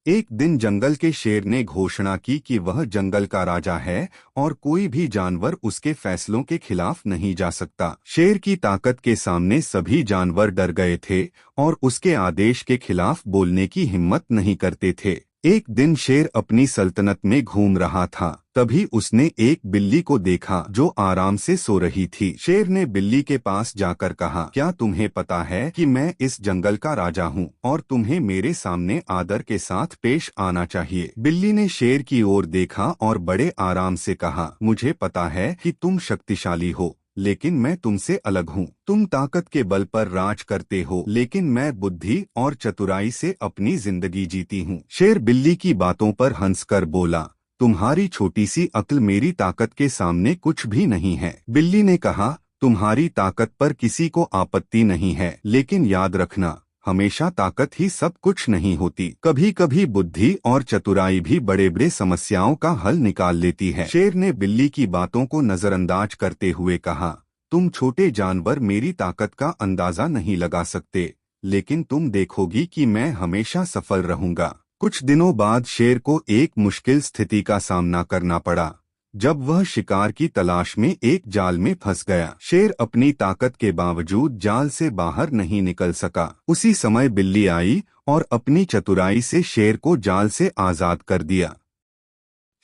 एक दिन जंगल के शेर ने घोषणा की कि वह जंगल का राजा है और कोई भी जानवर उसके फैसलों के खिलाफ नहीं जा सकता। शेर की ताकत के सामने सभी जानवर डर गए थे और उसके आदेश के खिलाफ बोलने की हिम्मत नहीं करते थे। एक दिन शेर अपनी सल्तनत में घूम रहा था, तभी उसने एक बिल्ली को देखा जो आराम से सो रही थी। शेर ने बिल्ली के पास जाकर कहा, क्या तुम्हें पता है कि मैं इस जंगल का राजा हूँ और तुम्हें मेरे सामने आदर के साथ पेश आना चाहिए। बिल्ली ने शेर की ओर देखा और बड़े आराम से कहा, मुझे पता है कि तुम शक्तिशाली हो, लेकिन मैं तुमसे अलग हूँ। तुम ताकत के बल पर राज करते हो, लेकिन मैं बुद्धि और चतुराई से अपनी जिंदगी जीती हूँ। शेर बिल्ली की बातों पर हंसकर बोला, तुम्हारी छोटी सी अक्ल मेरी ताकत के सामने कुछ भी नहीं है। बिल्ली ने कहा, तुम्हारी ताकत पर किसी को आपत्ति नहीं है, लेकिन याद रखना, हमेशा ताकत ही सब कुछ नहीं होती। कभी कभी बुद्धि और चतुराई भी बड़े बड़े समस्याओं का हल निकाल लेती है। शेर ने बिल्ली की बातों को नजरअंदाज करते हुए कहा, तुम छोटे जानवर मेरी ताकत का अंदाजा नहीं लगा सकते, लेकिन तुम देखोगी कि मैं हमेशा सफल रहूंगा। कुछ दिनों बाद शेर को एक मुश्किल स्थिति का सामना करना पड़ा, जब वह शिकार की तलाश में एक जाल में फंस गया। शेर अपनी ताकत के बावजूद जाल से बाहर नहीं निकल सका। उसी समय बिल्ली आई और अपनी चतुराई से शेर को जाल से आजाद कर दिया।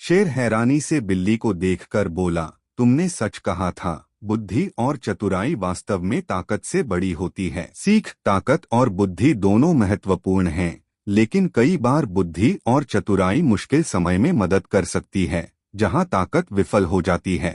शेर हैरानी से बिल्ली को देखकर बोला, तुमने सच कहा था, बुद्धि और चतुराई वास्तव में ताकत से बड़ी होती है। सीख, ताकत और बुद्धि दोनों महत्वपूर्ण हैं, लेकिन कई बार बुद्धि और चतुराई मुश्किल समय में मदद कर सकती है, जहां ताकत विफल हो जाती है।